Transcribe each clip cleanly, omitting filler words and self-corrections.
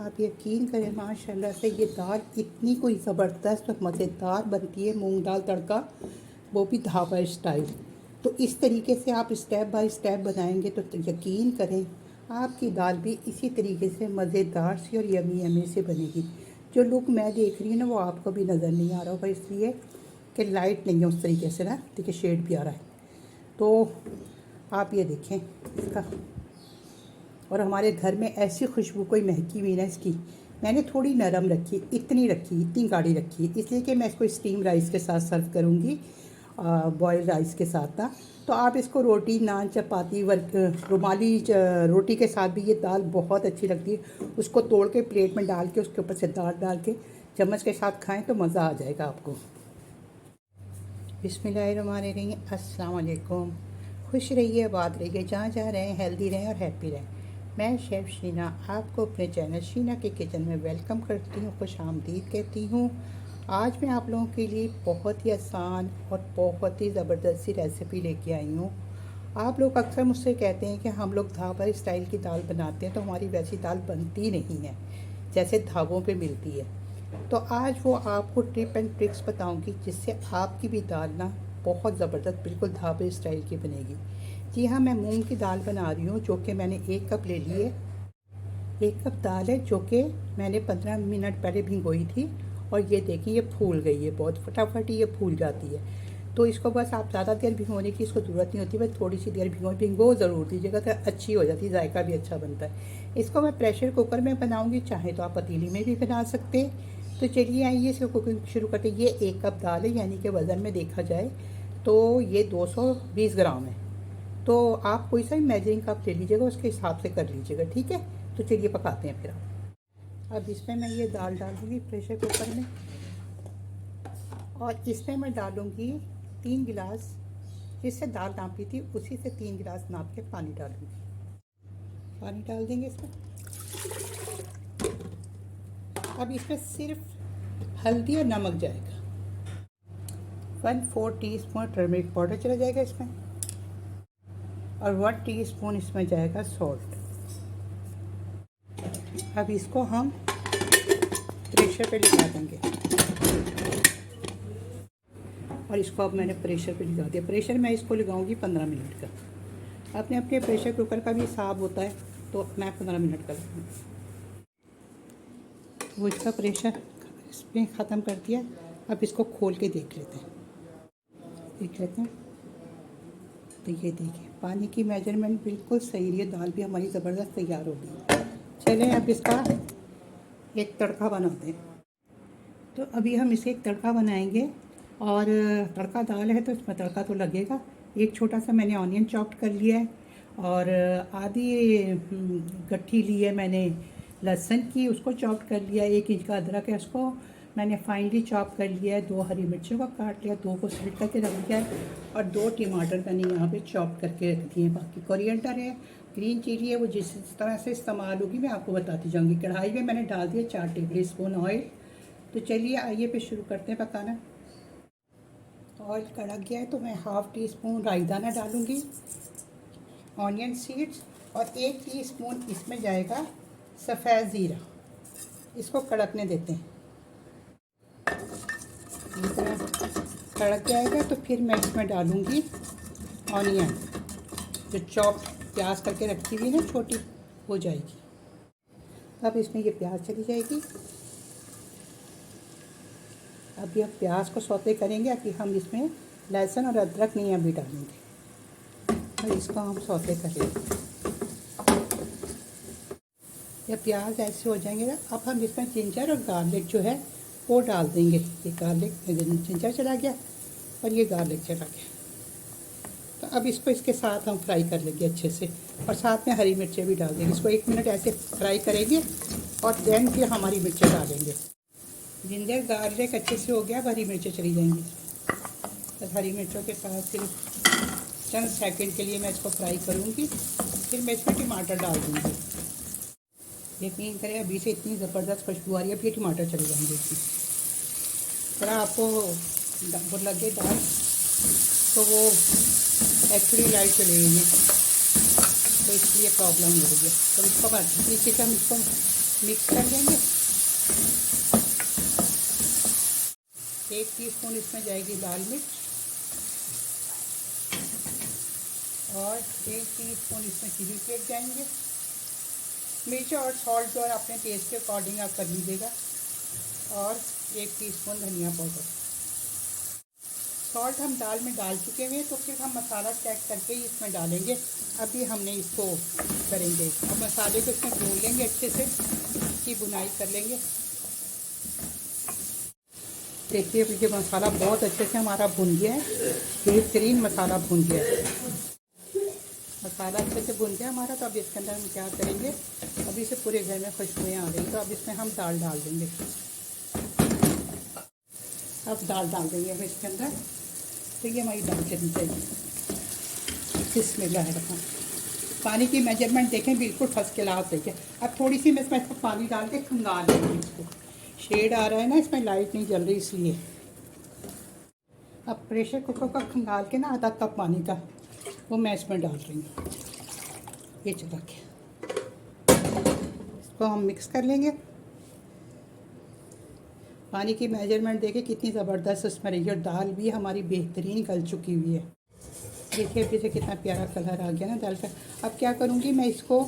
आप यकीन करें माशाल्लाह से ये दाल इतनी कोई ज़बरदस्त और मज़ेदार बनती है, मूंग दाल तड़का, वो भी ढाबा स्टाइल। तो इस तरीके से आप स्टेप बाय स्टेप बनाएंगे तो यकीन करें आपकी दाल भी इसी तरीके से मज़ेदार सी और यमी यमी से बनेगी। जो लुक मैं देख रही हूँ ना वो आपको भी नज़र नहीं आ रहा होगा, इसलिए कि लाइट नहीं है उस तरीके से ना, देखिए शेड भी आ रहा है। तो आप ये देखें इसका, और हमारे घर में ऐसी खुशबू कोई महकी हुई ना इसकी। मैंने थोड़ी नरम रखी, इतनी रखी, इतनी गाढ़ी रखी, इसलिए कि मैं इसको स्टीम राइस के साथ सर्व करूँगी, बॉयल राइस के साथ था। तो आप इसको रोटी, नान, चपाती, वर्क, रुमाली रोटी के साथ भी ये दाल बहुत अच्छी लगती है। उसको तोड़ के प्लेट में डाल के उसके ऊपर से दाल डाल के चम्मच के साथ खाएं तो मज़ा आ जाएगा आपको। बिस्मिल्लाहिर्रहमानिर्रहीम, अस्सलाम वालेकुम। खुश रहिए, आबाद रहिए, जहाँ जहाँ रहें हेल्दी रहें और हैप्पी रहें। मैं शेफ़ शीना आपको अपने चैनल शीना के किचन में वेलकम करती हूँ, खुश आमदीद कहती हूँ। आज मैं आप लोगों के लिए बहुत ही आसान और बहुत ही ज़बरदस्त सी रेसिपी लेके आई हूँ। आप लोग अक्सर मुझसे कहते हैं कि हम लोग ढाबा स्टाइल की दाल बनाते हैं, तो हमारी वैसी दाल बनती नहीं है जैसे ढाबों पे मिलती है। तो आज वो आपको टिप एंड ट्रिक्स बताऊंगी जिससे आपकी भी दाल ना बहुत ज़बरदस्त बिल्कुल ढाबे स्टाइल की बनेगी। जी हाँ, मैं मूंग की दाल बना रही हूँ, जो कि मैंने 1 कप ले ली है। 1 कप दाल है जो कि मैंने 15 मिनट पहले भिगोई थी, और ये देखिए ये फूल गई है, बहुत फटाफट ही ये फूल जाती है। तो इसको बस आप ज़्यादा देर भिगोने की इसको ज़रूरत नहीं होती, बस थोड़ी सी देर भिगो ज़रूर दीजिएगा तो अच्छी हो जाती है, जायका भी अच्छा बनता है। इसको मैं प्रेशर कुकर में बनाऊँगी, चाहे तो आप पतीली में भी बना सकते हैं। तो चलिए आइए इसको कुकिंग शुरू करते हैं। ये 1 कप दाल है, यानी कि वज़न में देखा जाए तो ये 220 ग्राम है। तो आप कोई सा भी मेजरिंग कप ले लीजिएगा, उसके हिसाब से कर लीजिएगा, ठीक है। तो चलिए पकाते हैं फिर आप। अब इसमें मैं ये दाल डालूँगी प्रेशर कुकर में, और इसमें मैं डालूँगी 3 गिलास, जिससे दाल नापी थी उसी से 3 गिलास नाप के पानी डालूँगी। पानी डाल देंगे इसमें। अब इसमें सिर्फ हल्दी और नमक जाएगा। 1/4 टीस्पून टर्मरिक पाउडर चला जाएगा इसमें, और 1 टीस्पून इसमें जाएगा सॉल्ट। अब इसको हम प्रेशर पे लगा देंगे, और इसको अब मैंने प्रेशर पे लगा दिया। प्रेशर मैं इसको लगाऊंगी 15 मिनट का। अपने अपने प्रेशर कुकर का भी हिसाब होता है, तो मैं 15 मिनट का लगाऊंगी। वो इसका प्रेशर इसमें ख़त्म कर दिया। अब इसको खोल के देख लेते हैं। तो ये देखिए पानी की मेजरमेंट बिल्कुल सही रही है, दाल भी हमारी ज़बरदस्त तैयार हो गई। चलें अब इसका एक तड़का बनाते हैं। तो अभी हम इसे एक तड़का बनाएंगे, और तड़का दाल है तो इसमें तड़का तो लगेगा। एक छोटा सा मैंने ऑनियन चॉप्ड कर लिया है, और आधी गट्ठी ली है मैंने लहसुन की, उसको चॉप्ड कर लिया। 1 इंच का अदरक है, उसको मैंने फाइनली चॉप कर लिया है। 2 हरी मिर्चों को काट लिया, 2 को स्लिट करके रख दिया है, और 2 टमाटर मैंने यहाँ पे चॉप करके रख दिए हैं। बाकी कोरिएंडर है, ग्रीन चिली है, वो जिस तरह से इस्तेमाल होगी मैं आपको बताती जाऊँगी। कढ़ाई में मैंने डाल दिया 4 टेबल स्पून ऑयल। तो चलिए आइए फिर शुरू करते हैं पकाना। ऑयल कड़क गया है तो मैं 1/2 टीस्पून राई दाना डालूँगी, ऑनियन सीड्स, और 1 टीस्पून इसमें जाएगा सफ़ेद ज़ीरा। इसको कड़कने देते हैं। कड़क जाएगा तो फिर मैं इसमें डालूँगी ऑनियन, जो चॉप प्याज करके रखी हुई है ना छोटी, हो जाएगी। अब इसमें ये प्याज चली जाएगी। अभी हम प्याज को सौते करेंगे, अभी हम इसमें लहसुन और अदरक नहीं अभी डालेंगे, तो इसको हम सौते करेंगे। जब प्याज ऐसे हो जाएंगे ना, अब हम इसमें जिंजर और गार्लिक जो है वो डाल देंगे। ये गार्लिक, जिंजर चला गया और ये गार्लिक चला गया। तो अब इसको इसके साथ हम फ्राई कर लेंगे अच्छे से, और साथ में हरी मिर्चें भी डाल देंगे। इसको 1 मिनट ऐसे फ्राई करेंगे, और देन फिर हमारी मिर्चें डालेंगे। जिंजर गार्लिक अच्छे से हो गया, अब हरी मिर्चें चली जाएंगी। बस हरी मिर्चों के साथ सिर्फ चंद सेकंड के लिए मैं इसको फ्राई करूँगी, फिर मैं इसमें टमाटर डाल दूँगी। यकीन करें अभी से इतनी ज़बरदस्त खुशबू आ रही है, फिर टमाटर चले जाएंगे इसमें। थोड़ा आपको वो लगे दाल तो वो एक्चुअली लाइट चले गई है, तो इसलिए प्रॉब्लम हो रही है। तो इसको तरीके से हम इसको मिक्स कर लेंगे। 1 टीस्पून इसमें जाएगी लाल मिर्च और 1 टीस्पून इसमें चिली फ्लेक्स जाएंगे। मिर्च और सॉल्ट जो है अपने टेस्ट के अकॉर्डिंग आप कर लीजिएगा। और 1 टीस्पून धनिया पाउडर। सॉल्ट हम दाल में डाल चुके हैं, तो फिर हम मसाला चेक करके ही इसमें डालेंगे। अभी हमने इसको करेंगे, अब मसाले को इसमें भून लेंगे, अच्छे से इसकी भुनाई कर लेंगे। देखिए ये मसाला बहुत अच्छे से हमारा भुन गया है, बेहतरीन मसाला भुन गया है। मसाला अच्छे से भुन गया हमारा। तो अब इसके अंदर हम क्या करेंगे, अभी से पूरे घर में खुशबुएँ आ रही, तो अब इसमें हम दाल डाल देंगे। अब दाल डाल देंगे हम इसके अंदर। तो ये हमारी दाल चलनी चाहिए। बिस्मिल्लाह। पानी की मेजरमेंट देखें, बिल्कुल फर्स्ट क्लास देखें। अब थोड़ी सी मैं इसमें पानी डाल के खंगाल लेंगे इसको। शेड आ रहा है ना, इसमें लाइट नहीं जल रही इसलिए। अब प्रेशर कुकर का खंगाल के ना आधा कप पानी का वो मैं इसमें डाल रही हूँ। ये चला के इसको हम मिक्स कर लेंगे। पानी की मेजरमेंट देखिए कितनी ज़बरदस्त इसमें रही है, और दाल भी हमारी बेहतरीन गल चुकी हुई है। देखिए अभी से कितना प्यारा कलर आ गया ना दाल का। अब क्या करूँगी, मैं इसको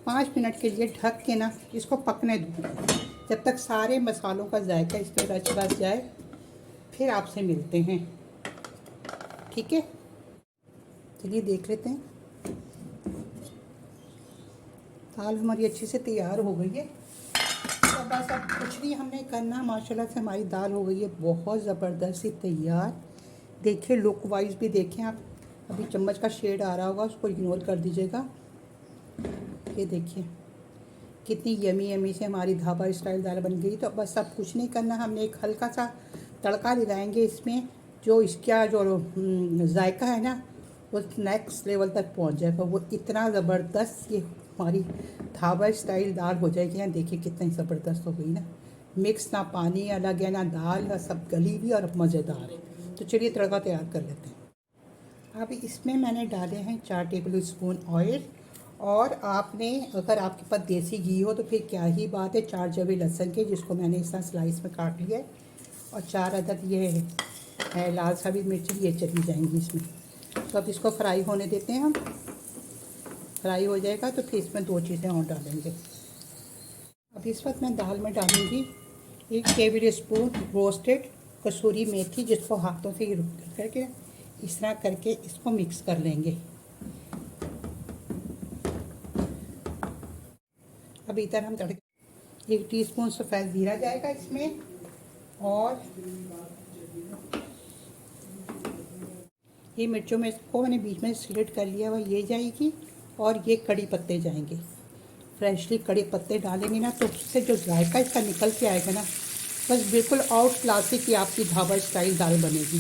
5 मिनट के लिए ढक के ना इसको पकने दूँगी, जब तक सारे मसालों का जायका इसमें रच बस जाए। फिर आपसे मिलते हैं, ठीक है। चलिए देख लेते हैं। दाल हमारी अच्छे से तैयार हो गई है। तो बस अब कुछ नहीं हमने करना, माशाल्लाह से हमारी दाल हो गई है बहुत ज़बरदस्त सी तैयार। देखिए लुक वाइज भी देखें आप। अभी चम्मच का शेड आ रहा होगा, उसको इग्नोर कर दीजिएगा। ये देखिए कितनी यमी यमी से हमारी ढाबा स्टाइल दाल बन गई। तो बस अब कुछ नहीं करना, हमने एक हल्का सा तड़का लगाएंगे इसमें, जो इसका जो जायका है ना वो नेक्स्ट लेवल तक पहुंच जाएगा। वो इतना ज़बरदस्त ये हमारी ढाबा स्टाइल दाल हो जाएगी। यहाँ देखिए कितनी ज़बरदस्त हो गई ना, मिक्स ना पानी अलग है ना दाल है, सब गली भी और मज़ेदार है। तो चलिए तड़का तैयार कर लेते हैं। अब इसमें मैंने डाले हैं 4 टेबल स्पून ऑयल। और आपने अगर आपके पास देसी घी हो तो फिर क्या ही बात है, 4 जवे लहसुन के जिसको मैंने इस तरह स्लाइस में काट लिया है, और 4 अदद ये है लाल सब्ज़ मिर्ची, ये चली जाएंगी इसमें। तो अब इसको फ्राई होने देते हैं हम। फ्राई हो जाएगा तो फिर इसमें 2 चीज़ें और डालेंगे। अब इस वक्त मैं दाल में डालूँगी 1 टेबल स्पून रोस्टेड कसूरी मेथी, जिसको हाथों से करके इस तरह करके इसको मिक्स कर लेंगे। अब इधर हम तड़के 1 टीस्पून सफ़ेद ज़ीरा जाएगा इसमें, और ये मिर्चों में इसको मैंने बीच में स्लिट कर लिया हुआ ये जाएगी। और ये कड़ी पत्ते जाएंगे। फ्रेशली कड़ी पत्ते डालेंगे ना तो उससे जो जायका इसका निकल के आएगा ना, बस बिल्कुल आउट क्लासिक की आपकी ढाबा स्टाइल दाल बनेगी।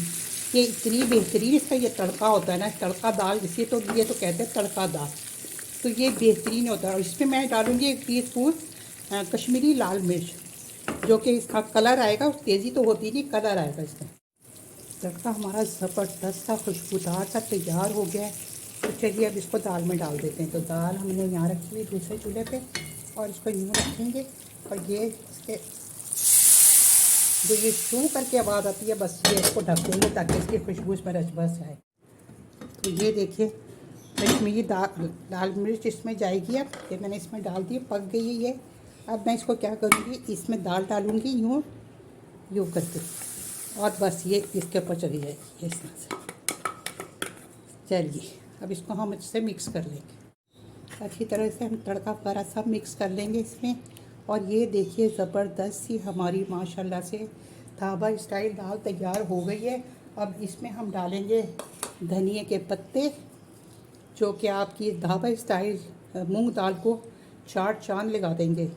ये इतनी बेहतरीन इसका ये तड़का होता है ना, तड़का दाल इसी तो ये तो कहते हैं तड़का दाल। तो ये बेहतरीन होता है। और इसमें मैं डालूँगी 1 टीस्पून कश्मीरी लाल मिर्च, जो कि इसका कलर आएगा, तेज़ी तो होती नहीं, कलर आएगा इसमें। तड़का हमारा ज़बरदस्त सा खुशबूदार सा तैयार हो गया है। तो चलिए अब इसको दाल में डाल देते हैं। तो दाल हमने यहाँ रखी हुई दूसरे चूल्हे पे, और इसको यूँ रखेंगे। और ये इसके जो ये शू करके आवाज़ आती है, बस ये इसको ढक देंगे ताकि इसकी खुशबू इसमें रच बस आए। तो ये देखिए कश्मीरी लाल मिर्च इसमें जाएगी। अब ये मैंने इसमें डाल दी, पक गई है ये। अब मैं इसको क्या करूँगी, इसमें दाल डालूँगी यूँ करके, और बस ये इसके ऊपर चली जाएगी इस तरह से। चलिए अब इसको हम अच्छे से मिक्स कर लेंगे। अच्छी तरह से हम तड़का वगैरह सब मिक्स कर लेंगे इसमें। और ये देखिए ज़बरदस्त सी हमारी माशाल्लाह से ढाबा स्टाइल दाल तैयार हो गई है। अब इसमें हम डालेंगे धनिए के पत्ते, जो कि आपकी ढाबा स्टाइल मूंग दाल को 4 चांद लगा देंगे।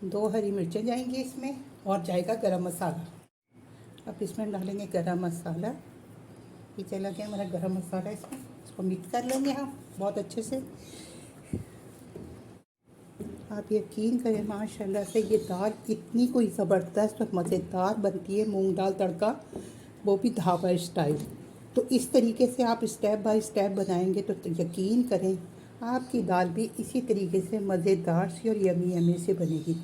2 हरी मिर्चें जाएंगी इसमें, और जाएगा गरम मसाला। अब इसमें डालेंगे गरम मसाला। ये चला गया हमारा गरम मसाला इसमें। इसको मिक्स कर लेंगे हम बहुत अच्छे से। आप यकीन करें माशाल्लाह से ये दाल इतनी कोई ज़बरदस्त और मज़ेदार बनती है, मूंग दाल तड़का, वो भी ढाबा स्टाइल। तो इस तरीके से आप स्टेप बाय स्टेप बनाएंगे तो यकीन करें आपकी दाल भी इसी तरीके से मज़ेदार सी और यमी यमी से बनेगी।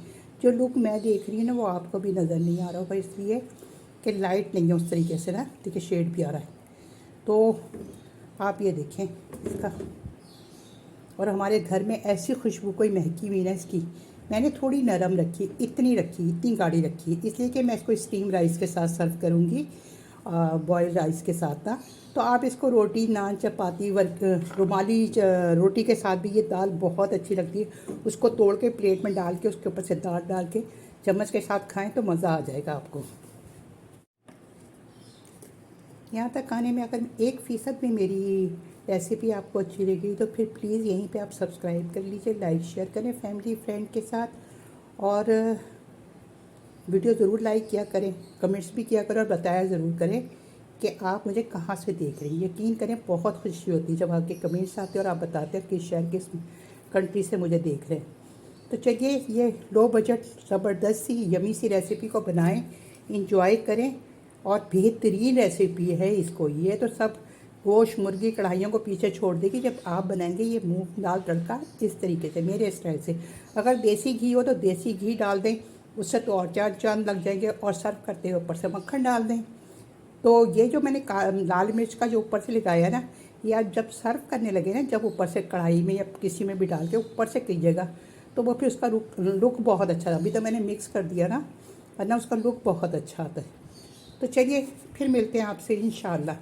जो लुक मैं देख रही हूँ ना वो आपको भी नज़र नहीं आ रहा होगा, इसलिए कि लाइट नहीं है उस तरीके से ना, देखिए शेड भी आ रहा है। तो आप ये देखें इसका, और हमारे घर में ऐसी खुशबू कोई महकी हुई ना इसकी। मैंने थोड़ी नरम रखी, इतनी गाढ़ी रखी, इसलिए कि मैं इसको स्टीम राइस के साथ सर्व करूँगी, बॉयल राइस के साथ ना। तो आप इसको रोटी, नान, चपाती, रुमाली रोटी के साथ भी ये दाल बहुत अच्छी लगती है। उसको तोड़ के प्लेट में डाल के उसके ऊपर से दाल डाल के चम्मच के साथ खाएं तो मज़ा आ जाएगा आपको। यहाँ तक खाने में अगर 1% भी मेरी रेसिपी आपको अच्छी लगी तो फिर प्लीज़ यहीं पे आप सब्सक्राइब कर लीजिए, लाइक शेयर करें फैमिली फ्रेंड के साथ, और वीडियो ज़रूर लाइक किया करें, कमेंट्स भी किया करें और बताया ज़रूर करें कि आप मुझे कहाँ से देख रहे हैं। यकीन करें बहुत खुशी होती है जब आपके कमेंट्स आते हैं और आप बताते हैं किस शहर, किस कंट्री से मुझे देख रहे हैं। तो चलिए ये लो बजट ज़बरदस्त सी यमी सी रेसिपी को बनाएं, इंजॉय करें, और बेहतरीन रेसिपी है इसको। ये तो सब गोश्त मुर्गी कढ़ाइयों को पीछे छोड़ देगी जब आप बनाएंगे ये मूंग दाल तड़का इस तरीके से, मेरे स्टाइल से। अगर देसी घी हो तो देसी घी डाल दें, उससे तो और चार चांद लग जाएंगे, और सर्व करते हुए ऊपर से मक्खन डाल दें। तो ये जो मैंने लाल मिर्च का जो ऊपर से लगाया ना, ये आप जब सर्व करने लगे ना, जब ऊपर से कढ़ाई में या किसी में भी डाल के ऊपर से कीजिएगा तो वो फिर उसका लुक बहुत अच्छा था। अभी तो मैंने मिक्स कर दिया ना, वरना उसका लुक बहुत अच्छा आता है। तो चलिए फिर मिलते हैं आपसे इंशाल्लाह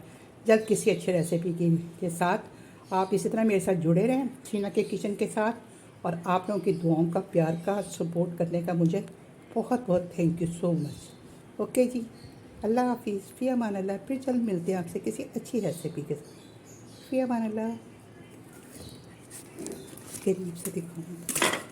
जल्द किसी अच्छी रेसिपी के साथ। आप इसी तरह मेरे साथ जुड़े रहें शीना के किचन के साथ, और आप लोगों की दुआओं का, प्यार का, सपोर्ट करने का मुझे बहुत बहुत thank you so much. Okay जी, अल्लाह हाफिज़, फ़ी अमान अल्लाह। फिर जल्द मिलते हैं आपसे किसी अच्छी रेसिपी के साथ। फ़ी अमान अल्लाह। करीब से दिखाऊँ।